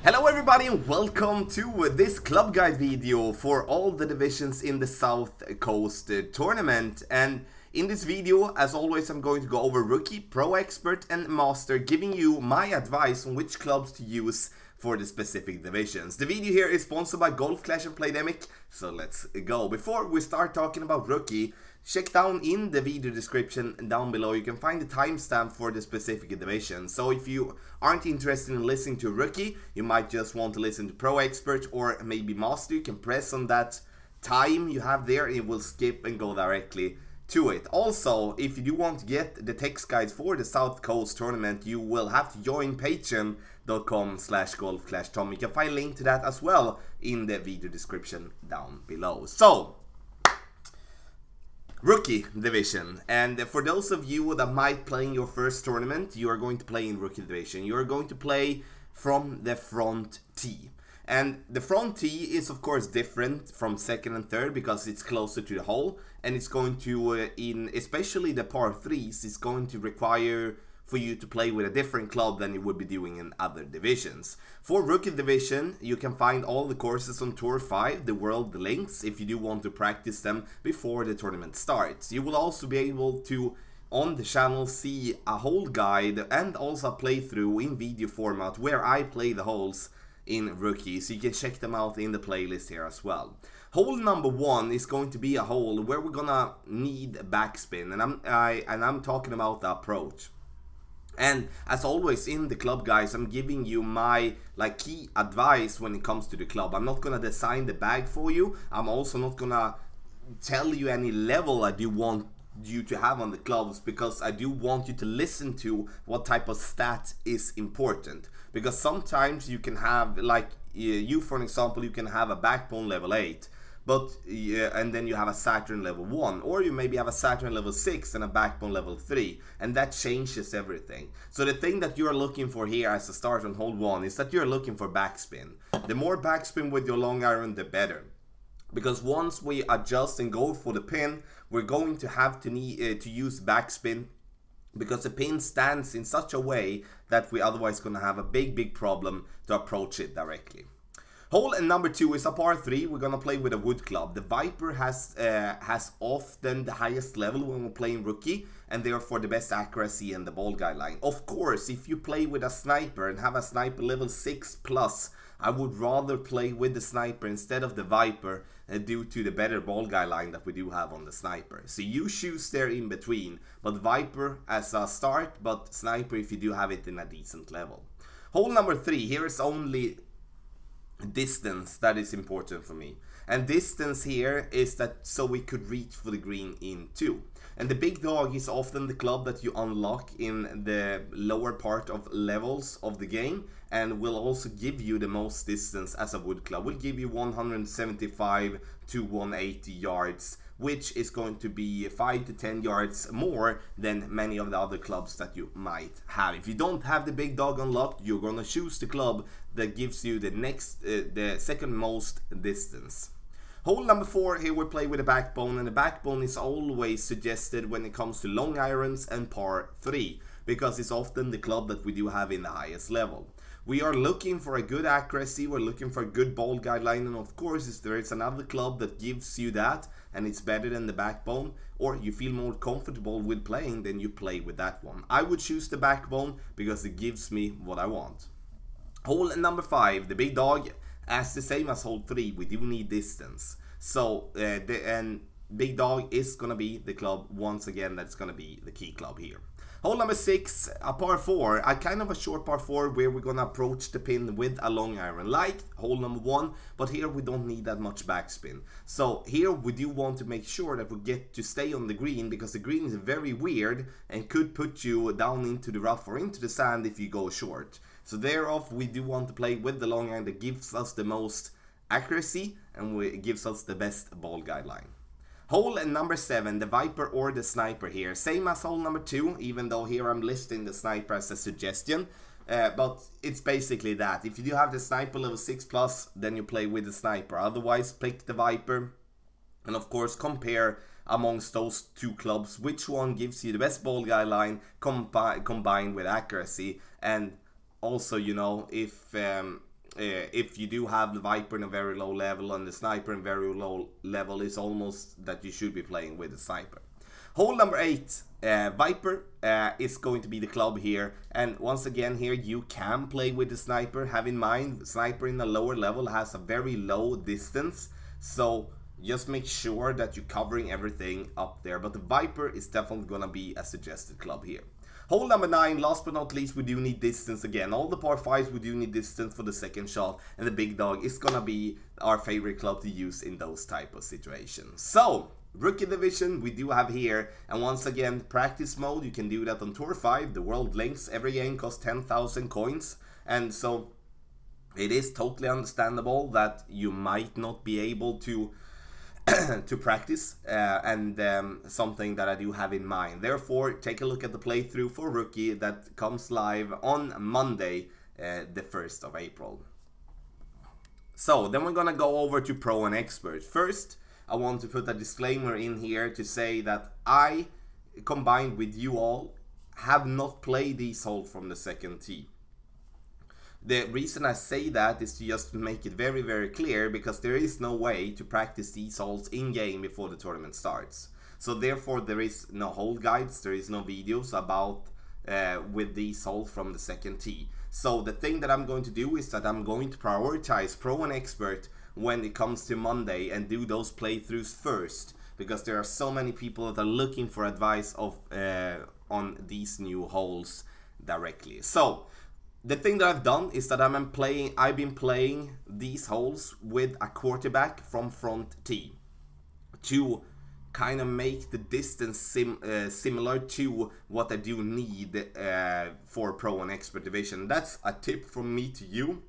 Hello everybody and welcome to this club guide video for all the divisions in the South Coast tournament. And in this video, as always, I'm going to go over Rookie, Pro Expert and Master, giving you my advice on which clubs to use for the specific divisions. The video here is sponsored by Golf Clash and Playdemic, so let's go. Before we start talking about Rookie, check down in the video description down below. You can find the timestamp for the specific division. So if you aren't interested in listening to Rookie, you might just want to listen to Pro Expert or maybe Master. You can press on that time you have there, it will skip and go directly to it. Also, if you do want to get the text guides for the South Coast tournament, you will have to join patreon.com/golfclashtom. You can find a link to that as well in the video description down below. So, Rookie division, and for those of you that might play in your first tournament, you are going to play in Rookie division. You are going to play from the front tee. And the front tee is of course different from second and third because it's closer to the hole, and it's going to, in especially the par 3s, it's going to require for you to play with a different club than you would be doing in other divisions. For Rookie division, you can find all the courses on Tour 5, the world links, if you do want to practice them before the tournament starts. You will also be able to, on the channel, see a hole guide and also a playthrough in video format where I play the holes in Rookie, so you can check them out in the playlist here as well. Hole number 1 is going to be a hole where we're gonna need backspin, and I'm talking about the approach. And as always in the club guys, I'm giving you my key advice when it comes to the club. I'm not gonna design the bag for you. I'm also not gonna tell you any level I do want you to have on the clubs, because I do want you to listen to what type of stat is important. Because sometimes you can have, you for an example, you can have a backbone level 8, but and then you have a Saturn level 1, or you maybe have a Saturn level 6 and a backbone level 3, and that changes everything. So the thing that you're looking for here as a start on hole 1 is that you're looking for backspin. The more backspin with your long iron, the better. Because once we adjust and go for the pin, we're going to have to need to use backspin, because the pin stands in such a way that we otherwise gonna have a big problem to approach it directly. Hole number 2 is a par 3. We're gonna play with a wood club. The Viper has often the highest level when we're playing Rookie, and therefore the best accuracy and the ball guideline. Of course, if you play with a sniper and have a sniper level 6+, I would rather play with the sniper instead of the Viper, due to the better ball guideline that we do have on the sniper. So you choose there in between, but Viper as a start, but sniper if you do have it in a decent level. Hole number 3, here is only distance that is important for me, and distance here is that so we could reach for the green in 2. And the big dog is often the club that you unlock in the lower part of levels of the game, and will also give you the most distance as a wood club. Will give you 175 to 180 yards, which is going to be 5 to 10 yards more than many of the other clubs that you might have. If you don't have the big dog unlocked, you're gonna choose the club that gives you the second most distance. Hole number 4, here we play with a backbone, and the backbone is always suggested when it comes to long irons and par 3, because it's often the club that we do have in the highest level. We are looking for a good accuracy, we're looking for a good ball guideline, and of course if there is another club that gives you that and it's better than the backbone, or you feel more comfortable with playing, then you play with that one. I would choose the backbone because it gives me what I want. Hole number 5, the big dog, as the same as hole 3, we do need distance. So and big dog is gonna be the club once again, that's gonna be the key club here. Hole number 6, a par 4, a kind of a short par 4 where we're gonna approach the pin with a long iron, like hole number 1, but here we don't need that much backspin. So here we do want to make sure that we get to stay on the green, because the green is very weird and could put you down into the rough or into the sand if you go short. So thereof we do want to play with the long iron that gives us the most accuracy and gives us the best ball guideline. Hole number 7, the Viper or the Sniper here. Same as hole number 2, even though here I'm listing the Sniper as a suggestion. But it's basically that. If you do have the Sniper level 6+, then you play with the Sniper. Otherwise, pick the Viper. And of course, compare amongst those two clubs which one gives you the best ball guideline combined with accuracy. And also, you know, if if you do have the Viper in a very low level and the Sniper in very low level, it's almost that you should be playing with the Sniper. Hole number 8, Viper is going to be the club here, and once again here you can play with the Sniper. Have in mind, Sniper in a lower level has a very low distance, so just make sure that you're covering everything up there, but the Viper is definitely gonna be a suggested club here. Hole number 9, last but not least, we do need distance again. All the par 5s we do need distance for the second shot, and the big dog is gonna be our favorite club to use in those type of situations. So Rookie Division we do have here, and once again, practice mode, you can do that on Tour 5, the World Links. Every game costs 10,000 coins, and so it is totally understandable that you might not be able to to practice, and something that I do have in mind. Therefore, take a look at the playthrough for Rookie that comes live on Monday, the 1st of April. So then we're gonna go over to Pro and Expert. First, I want to put a disclaimer in here to say that I, combined with you all, have not played these holes from the second tee. The reason I say that is to just make it very, very clear, because there is no way to practice these holes in-game before the tournament starts. So therefore there is no hole guides, there is no videos about with these holes from the second tee. So the thing that I'm going to do is that I'm going to prioritize Pro and Expert when it comes to Monday and do those playthroughs first, because there are so many people that are looking for advice of on these new holes directly. So the thing that I've done is that I've been playing these holes with a quarterback from front tee to kind of make the distance similar to what I do need for Pro and Expert Division. That's a tip from me to you.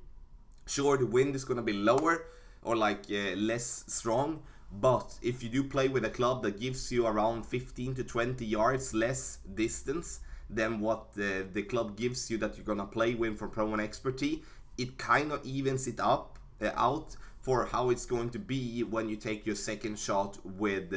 Sure, the wind is going to be lower or like less strong, but if you do play with a club that gives you around 15 to 20 yards less distance than what the club gives you that you're gonna play with from Pro and Expert tee, it kind of evens it up out for how it's going to be when you take your second shot with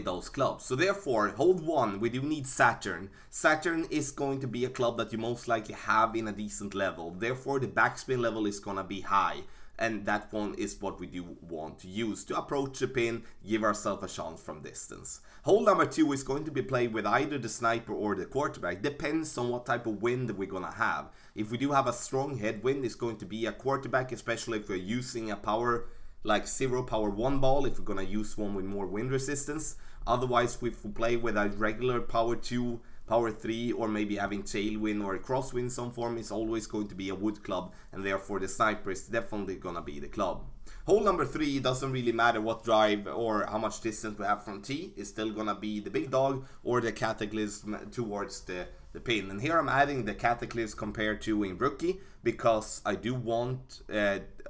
those clubs. So therefore, hole 1, we do need Saturn. Saturn is going to be a club that you most likely have in a decent level. Therefore, the backspin level is gonna be high, and that one is what we do want to use to approach the pin, give ourselves a chance from distance. Hole number 2 is going to be played with either the Sniper or the quarterback. Depends on what type of wind we're gonna have. If we do have a strong headwind, it's going to be a quarterback, especially if we're using a power like 0 power 1 ball, if we're gonna use one with more wind resistance. Otherwise, if we play with a regular power 2, power 3, or maybe having tailwind or a crosswind some form, is always going to be a wood club, and therefore the Sniper is definitely gonna be the club. Hole number 3, doesn't really matter what drive or how much distance we have from tee, it's still gonna be the big dog or the Cataclysm towards the pin. And here I'm adding the Cataclysm compared to in Rookie, because I do want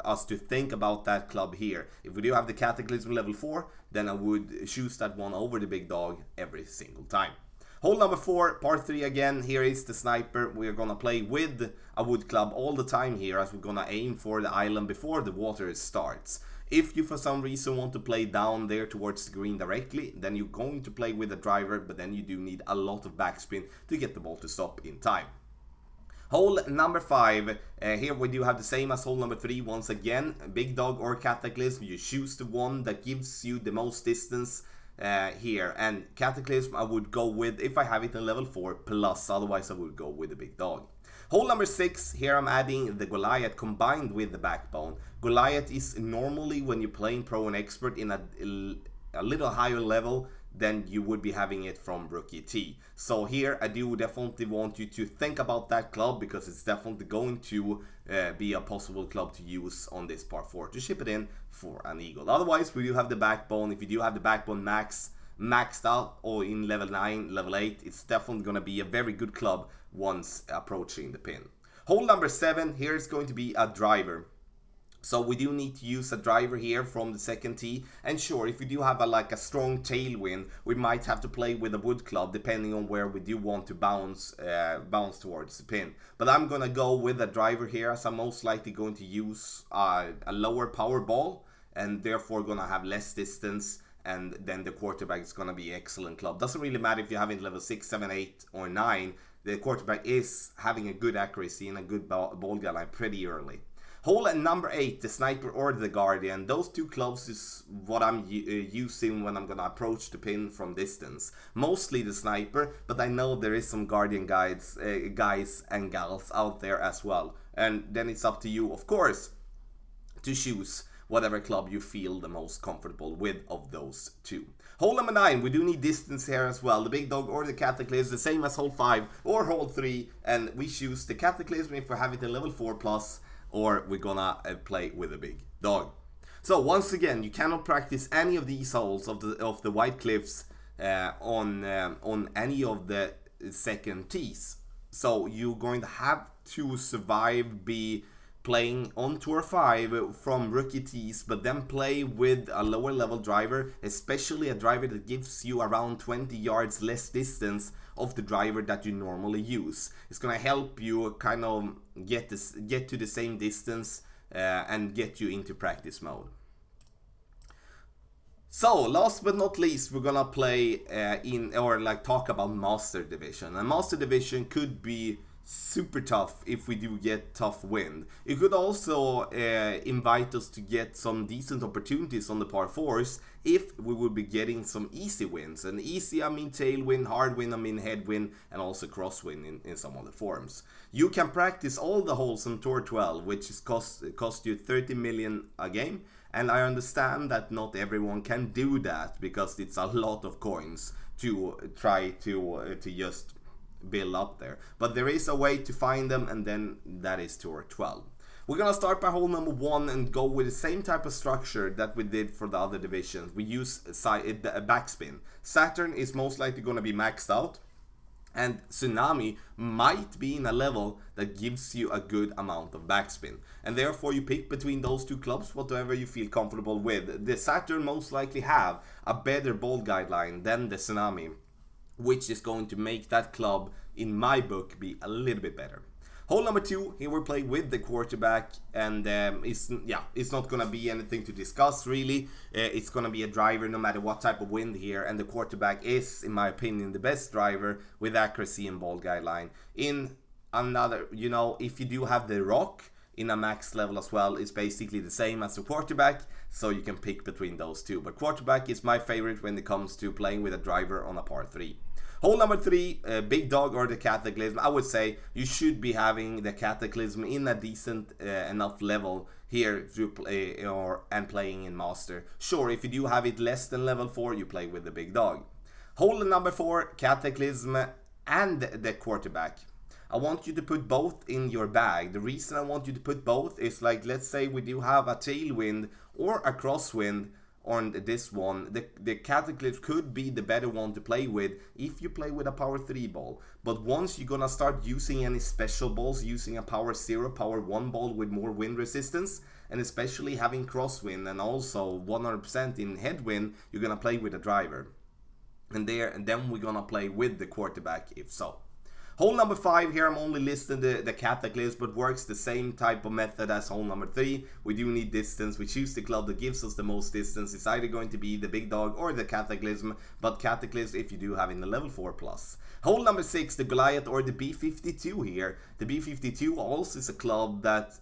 us to think about that club here. If we do have the Cataclysm level 4, then I would choose that one over the big dog every single time. Hole number 4, par 3 again. Here is the Sniper. We're gonna play with a wood club all the time here, as we're gonna aim for the island before the water starts. If you for some reason want to play down there towards the green directly, then you're going to play with a driver, but then you do need a lot of backspin to get the ball to stop in time. Hole number 5, here we do have the same as hole number 3. Once again, big dog or Cataclysm, you choose the one that gives you the most distance here, and Cataclysm I would go with if I have it in level 4 plus, otherwise I would go with the big dog. Hole number 6, here I'm adding the Goliath combined with the backbone. Goliath is normally, when you're playing Pro and Expert, in a little higher level than you would be having it from Rookie tee. So here I do definitely want you to think about that club, because it's definitely going to be a possible club to use on this par 4 to ship it in for an eagle. Otherwise, we do have the backbone. If you do have the backbone maxed out or in level 9, level 8, it's definitely going to be a very good club once approaching the pin. Hole number 7, here is going to be a driver. So we do need to use a driver here from the second tee, and sure, if we do have a strong tailwind, we might have to play with a wood club depending on where we do want to bounce towards the pin. But I'm gonna go with a driver here, as I'm most likely going to use a lower power ball, and therefore gonna have less distance and then the quarterback is going to be excellent club. Doesn't really matter if you have it level 6, 7, 8 or 9. The quarterback is having a good accuracy and a good ball guideline pretty early. Hole number 8, the sniper or the guardian. Those two clubs is what I'm using when I'm gonna approach the pin from distance. Mostly the sniper, but I know there is some guardian guys and gals out there as well. And then it's up to you, of course, to choose whatever club you feel the most comfortable with of those two. Hole number 9, we do need distance here as well. The big dog or the cataclysm, the same as hole 5 or hole 3, and we choose the cataclysm if we have it at level 4+, or we're gonna play with a big dog. So once again, you cannot practice any of these holes of the white cliffs on any of the second tees. So you're going to have to survive, be playing on tour 5 from rookie tees, but then play with a lower level driver, especially a driver that gives you around 20 yards less distance of the driver that you normally use. It's gonna help you kind of get to the same distance and get you into practice mode. So last but not least, we're gonna play talk about Master Division. And Master Division could be super tough if we do get tough wind. It could also invite us to get some decent opportunities on the par 4s if we would be getting some easy wins. And easy, I mean tailwind, hard wind, I mean headwind, and also crosswind in some of the forms. You can practice all the holes on Tour 12, which is cost you 30 million a game. And I understand that not everyone can do that because it's a lot of coins to try to just build up there, but there is a way to find them, and then that is Tour 12. We're gonna start by hole number 1 and go with the same type of structure that we did for the other divisions. We use backspin. Saturn is most likely gonna be maxed out, and Tsunami might be in a level that gives you a good amount of backspin, and therefore you pick between those two clubs, whatever you feel comfortable with. The Saturn most likely have a better ball guideline than the Tsunami, which is going to make that club, in my book, be a little bit better. Hole number 2, here we play with the quarterback, and it's not gonna be anything to discuss really. It's gonna be a driver no matter what type of wind here, and the quarterback is, in my opinion, the best driver with accuracy and ball guideline. In another, if you do have the rock in a max level as well, it's basically the same as the quarterback, so you can pick between those two. But quarterback is my favorite when it comes to playing with a driver on a par 3. Hole number 3, big dog or the cataclysm. I would say you should be having the cataclysm in a decent enough level here to play and playing in master. Sure, if you do have it less than level 4, you play with the big dog. Hole number 4, cataclysm and the quarterback. I want you to put both in your bag. The reason I want you to put both is, like, let's say we do have a tailwind or a crosswind on this one. The cataclysm could be the better one to play with if you play with a power 3 ball. But once you're gonna start using any special balls, using a power 0, power 1 ball with more wind resistance, and especially having crosswind and also 100% in headwind, you're gonna play with a driver. And then we're gonna play with the quarterback if so. Hole number 5, here I'm only listing the cataclysm, but works the same type of method as hole number 3. We do need distance. We choose the club that gives us the most distance. It's either going to be the big dog or the cataclysm, but cataclysm if you do have in the level 4+. Hole number 6, the Goliath or the B52 here. The B52 also is a club that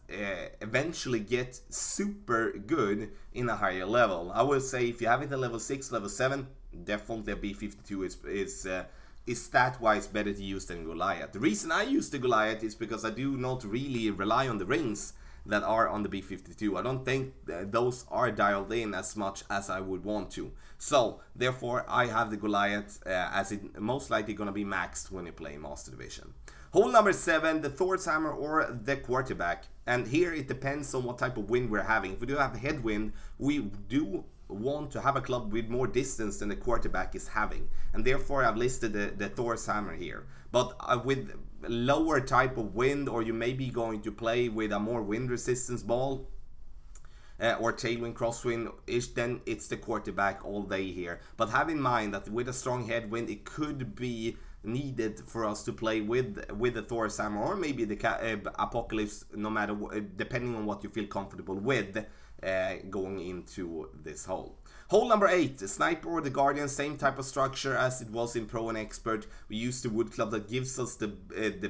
eventually gets super good in a higher level. I will say if you have it at level 6, level 7, definitely a B52 is stat-wise better to use than Goliath. The reason I use the Goliath is because I do not really rely on the rings that are on the B52. I don't think those are dialed in as much as I would want to. So, therefore, I have the Goliath as it most likely going to be maxed when you play Master Division. Hole number 7, the Thor's Hammer or the quarterback. And here it depends on what type of wind we're having. If we do have headwind, we do want to have a club with more distance than the quarterback is having, and therefore I've listed the Thor's Hammer here. But with lower type of wind, or you may be going to play with a more wind resistance ball or tailwind, crosswind ish, then it's the quarterback all day here. But have in mind that with a strong headwind, it could be needed for us to play with the Thor's Hammer or maybe the Apocalypse, no matter depending on what you feel comfortable with. going into this hole. Hole number 8, the Sniper or the Guardian, same type of structure as it was in Pro and Expert. We use the wood club that gives us the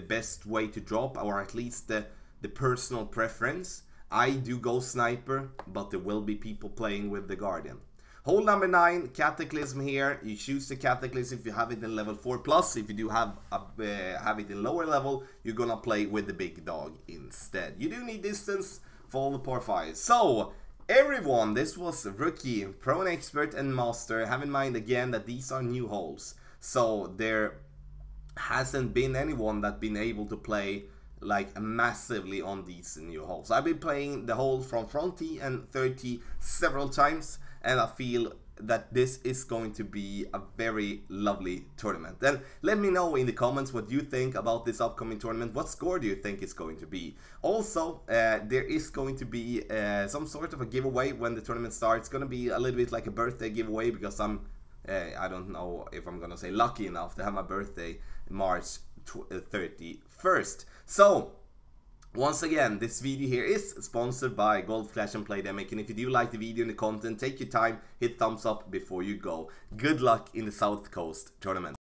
best way to drop, or at least the personal preference. I do go Sniper, but there will be people playing with the Guardian. Hole number 9, Cataclysm here. You choose the Cataclysm if you have it in level 4+. If you do have it in lower level, you're gonna play with the big dog instead. You do need distance for all the par 5s. So, everyone, this was Rookie, Pro and Expert, and Master. Have in mind again that these are new holes. So, there hasn't been anyone that's been able to play like massively on these new holes. I've been playing the hole from front tee and third tee several times, and I feel that this is going to be a very lovely tournament. Then let me know in the comments what you think about this upcoming tournament. What score do you think it's going to be? Also, there is going to be some sort of a giveaway when the tournament starts. It's going to be a little bit like a birthday giveaway, because I don't know if I'm going to say lucky enough to have my birthday March 31st. So, once again, this video here is sponsored by Golf Clash and Playdemic, and if you do like the video and the content, take your time, hit thumbs up before you go. Good luck in the South Coast tournament.